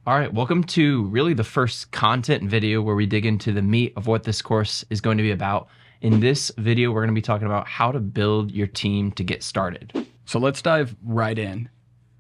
All right, welcome to really the first content video where we dig into the meat of what this course is going to be about. In this video, we're going to be talking about how to build your team to get started. So let's dive right in.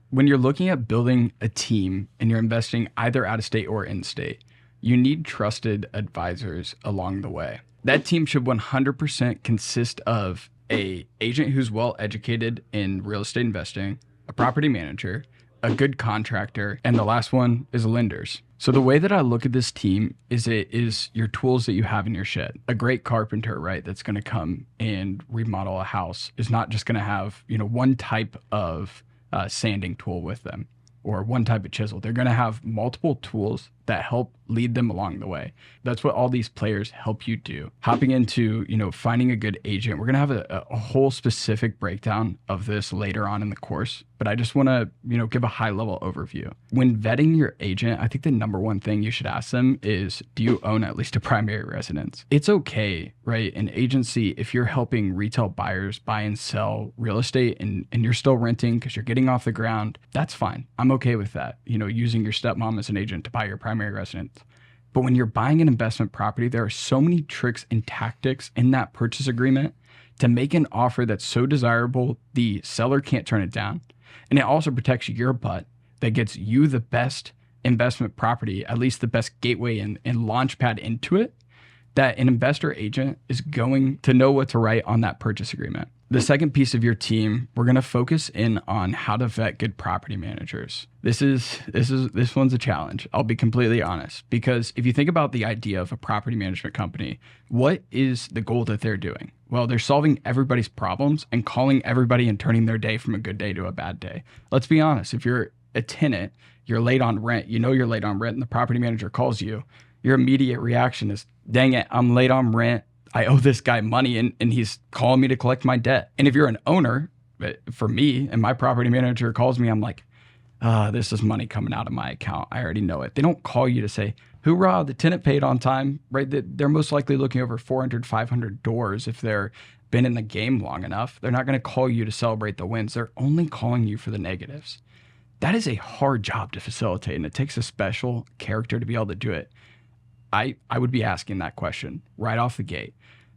When you're looking at building a team and you're investing either out of state or in state, you need trusted advisors along the way. That team should 100% consist of an agent who's well educated in real estate investing, a property manager, a good contractor, and the last one is lenders. So the way that I look at this team is it is your tools that you have in your shed. A great carpenter, right, that's going to come and remodel a house is not just going to have, one type of sanding tool with them or one type of chisel. They're going to have multiple tools that help lead them along the way. That's what all these players help you do. Hopping into, finding a good agent. We're going to have a whole specific breakdown of this later on in the course, but I just want to, give a high level overview. When vetting your agent, I think the number one thing you should ask them is, do you own at least a primary residence? It's okay, right? An agency, if you're helping retail buyers buy and sell real estate and you're still renting because you're getting off the ground, that's fine. I'm okay with that. Using your stepmom as an agent to buy your primary residence. But when you're buying an investment property, there are so many tricks and tactics in that purchase agreement to make an offer that's so desirable the seller can't turn it down. And it also protects your butt that gets you the best investment property, at least the best gateway and launch pad into it, that an investor agent is going to know what to write on that purchase agreement. The second piece of your team, we're going to focus in on how to vet good property managers. This one's a challenge. I'll be completely honest, because if you think about the idea of a property management company, what is the goal that they're doing? Well, they're solving everybody's problems and calling everybody and turning their day from a good day to a bad day. Let's be honest. If you're a tenant, you're late on rent, you're late on rent and the property manager calls you, your immediate reaction is, dang it, I'm late on rent. I owe this guy money and he's calling me to collect my debt. And if you're an owner, for me, and my property manager calls me, I'm like, this is money coming out of my account. I already know it. They don't call you to say, hoorah, the tenant paid on time, right? They're most likely looking over 400, 500 doors if they're been in the game long enough. They're not going to call you to celebrate the wins. They're only calling you for the negatives. That is a hard job to facilitate, and it takes a special character to be able to do it. I would be asking that question right off the gate.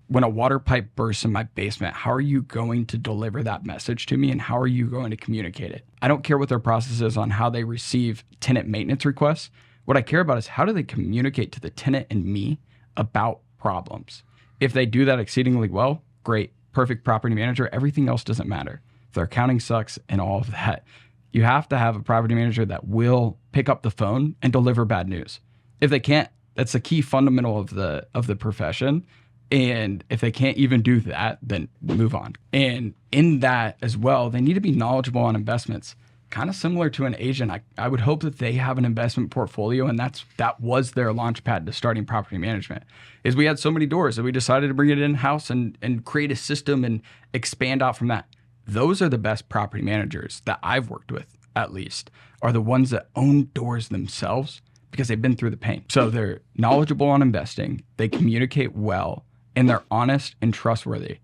When a water pipe bursts in my basement, how are you going to deliver that message to me and how are you going to communicate it? I don't care what their process is on how they receive tenant maintenance requests. What I care about is how do they communicate to the tenant and me about problems? If they do that exceedingly well, great, perfect property manager, everything else doesn't matter. If their accounting sucks and all of that, you have to have a property manager that will pick up the phone and deliver bad news. If they can't, that's a key fundamental of the profession. And if they can't even do that, then move on. And in that as well, they need to be knowledgeable on investments. Kind of similar to an agent, I would hope that they have an investment portfolio, and that was their launch pad to starting property management. Is we had so many doors that we decided to bring it in-house and create a system and expand out from that. Those are the best property managers that I've worked with, at least, are the ones that own doors themselves because they've been through the pain. So they're knowledgeable on investing, they communicate well, and they're honest and trustworthy.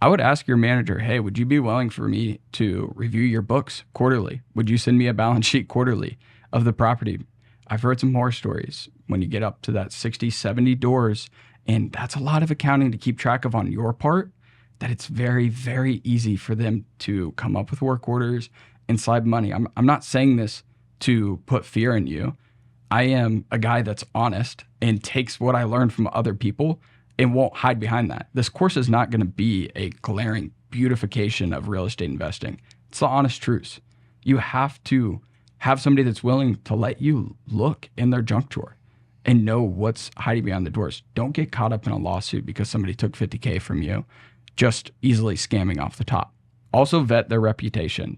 I would ask your manager, hey, would you be willing for me to review your books quarterly? Would you send me a balance sheet quarterly of the property? I've heard some horror stories when you get up to that 60, 70 doors, and that's a lot of accounting to keep track of on your part, that it's very, very easy for them to come up with work orders and slide money. I'm not saying this to put fear in you. I am a guy that's honest and takes what I learned from other people and won't hide behind that. This course is not going to be a glaring beautification of real estate investing. It's the honest truth. You have to have somebody that's willing to let you look in their junk drawer and know what's hiding behind the doors. Don't get caught up in a lawsuit because somebody took $50K from you, just easily scamming off the top. Also vet their reputation.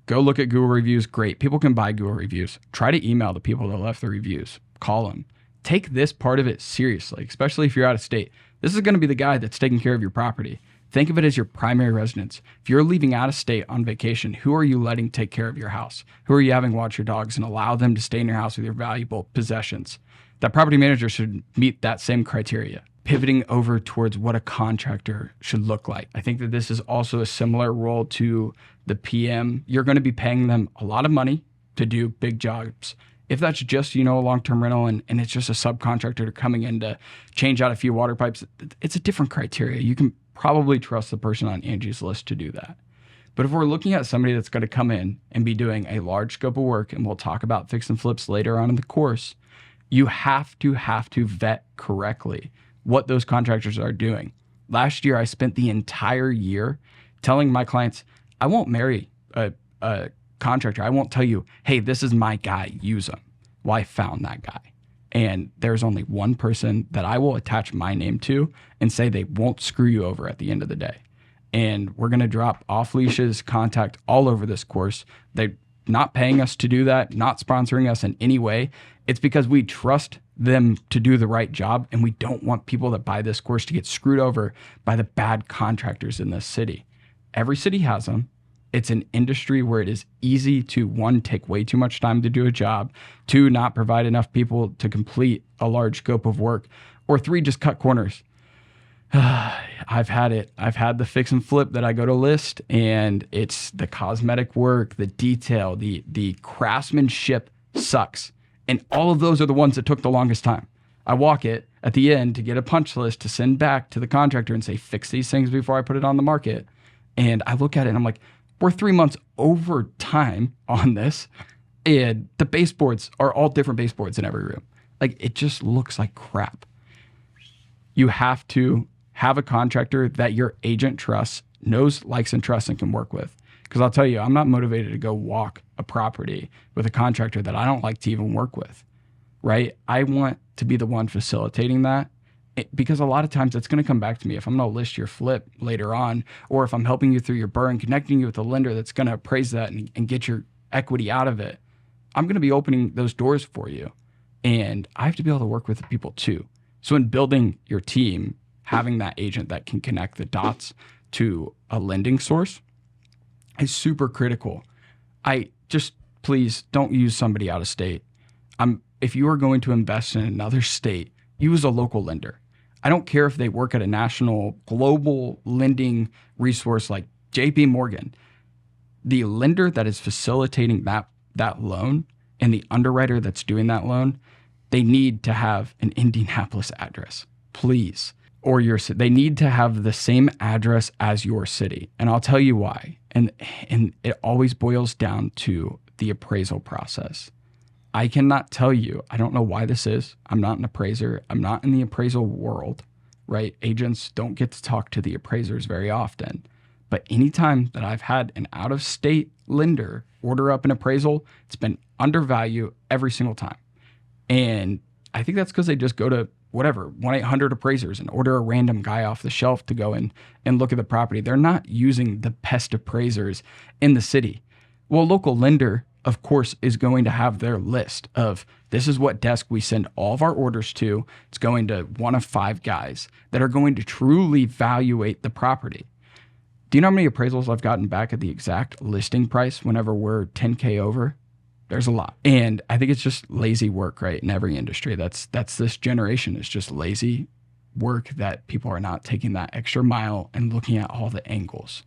Go look at Google reviews. Great. People can buy Google reviews. Try to email the people that left the reviews. Call them. Take this part of it seriously, especially if you're out of state. This is going to be the guy that's taking care of your property. Think of it as your primary residence. If you're leaving out of state on vacation, who are you letting take care of your house? Who are you having watch your dogs and allow them to stay in your house with your valuable possessions? That property manager should meet that same criteria. Pivoting over towards what a contractor should look like. I think that this is also a similar role to the PM. You're going to be paying them a lot of money to do big jobs. If that's just, a long-term rental and it's just a subcontractor coming in to change out a few water pipes, it's a different criteria. You can probably trust the person on Angie's List to do that. But if we're looking at somebody that's going to come in and be doing a large scope of work, and we'll talk about fix and flips later on in the course, you have to vet correctly what those contractors are doing. Last year, I spent the entire year telling my clients, I won't marry a contractor. I won't tell you, hey, this is my guy, use him. Well, I found that guy. And there's only one person that I will attach my name to and say they won't screw you over at the end of the day. And we're going to drop off leashes, contact all over this course. They're not paying us to do that, not sponsoring us in any way. It's because we trust them to do the right job, and we don't want people that buy this course to get screwed over by the bad contractors in this city. Every city has them. It's an industry where it is easy to, one, take way too much time to do a job, two, not provide enough people to complete a large scope of work, or three, just cut corners. I've had it. I've had the fix and flip that I go to list, and it's the cosmetic work, the detail, the craftsmanship sucks. And all of those are the ones that took the longest time. I walk it at the end to get a punch list to send back to the contractor and say, fix these things before I put it on the market. And I look at it and I'm like, we're 3 months over time on this. And the baseboards are all different baseboards in every room. Like, it just looks like crap. You have to have a contractor that your agent trusts, knows, likes, and trusts, and can work with. Because I'll tell you, I'm not motivated to go walk a property with a contractor that I don't like to even work with, right? I want to be the one facilitating that, because a lot of times it's going to come back to me. If I'm going to list your flip later on, or if I'm helping you through your burn, connecting you with a lender that's going to appraise that and get your equity out of it, I'm going to be opening those doors for you. And I have to be able to work with the people too. So in building your team, having that agent that can connect the dots to a lending source is super critical. Please don't use somebody out of state. If you are going to invest in another state, use a local lender. I don't care if they work at a national, global lending resource like JP Morgan. The lender that is facilitating that loan and the underwriter that's doing that loan, they need to have an Indianapolis address, please. Or they need to have the same address as your city. And I'll tell you why. And it always boils down to the appraisal process. I cannot tell you, I don't know why this is. I'm not an appraiser. I'm not in the appraisal world, right? Agents don't get to talk to the appraisers very often. But anytime that I've had an out-of-state lender order up an appraisal, it's been undervalued every single time. And I think that's because they just go to 1-800 appraisers and order a random guy off the shelf to go in and look at the property. They're not using the best appraisers in the city. Well, a local lender, of course, is going to have their list of, this is what desk we send all of our orders to. It's going to one of 5 guys that are going to truly evaluate the property. Do you know how many appraisals I've gotten back at the exact listing price whenever we're 10K over? There's a lot. And I think it's just lazy work, right? In every industry. That's this generation. It's just lazy work that people are not taking that extra mile and looking at all the angles.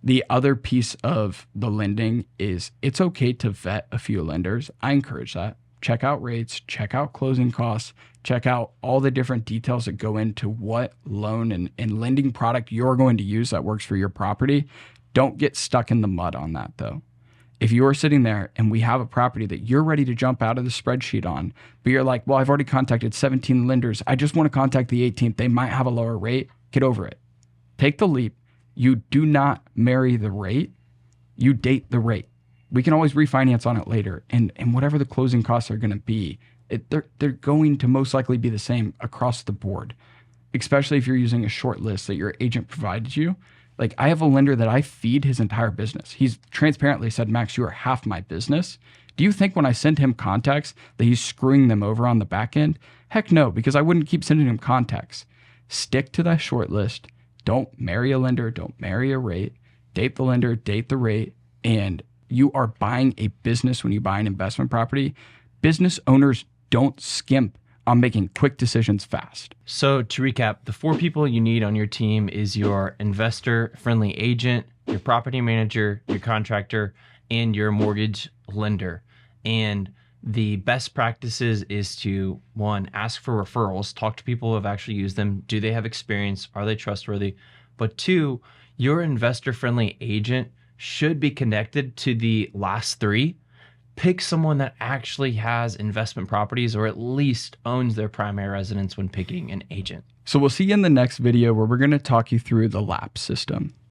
The other piece of the lending is it's okay to vet a few lenders. I encourage that. Check out rates, check out closing costs, check out all the different details that go into what loan and lending product you're going to use that works for your property. Don't get stuck in the mud on that though. If you're sitting there and we have a property that you're ready to jump out of the spreadsheet on, but you're like, well, I've already contacted 17 lenders. I just want to contact the 18th. They might have a lower rate. Get over it. Take the leap. You do not marry the rate. You date the rate. We can always refinance on it later. And whatever the closing costs are going to be, they're going to most likely be the same across the board, especially if you're using a short list that your agent provided you. Like, I have a lender that I feed his entire business. He's transparently said, Max, you are half my business. Do you think when I send him contacts that he's screwing them over on the back end? Heck no, because I wouldn't keep sending him contacts. Stick to that short list. Don't marry a lender. Don't marry a rate. Date the lender, date the rate. And you are buying a business when you buy an investment property. Business owners don't skimp on making quick decisions fast. So to recap, the 4 people you need on your team is your investor-friendly agent, your property manager, your contractor, and your mortgage lender. And The best practices is to, one, ask for referrals, talk to people who have actually used them. Do they have experience? Are they trustworthy? But two, your investor friendly agent should be connected to the last three. Pick someone that actually has investment properties or at least owns their primary residence when picking an agent. So we'll see you in the next video where we're going to talk you through the LAP system.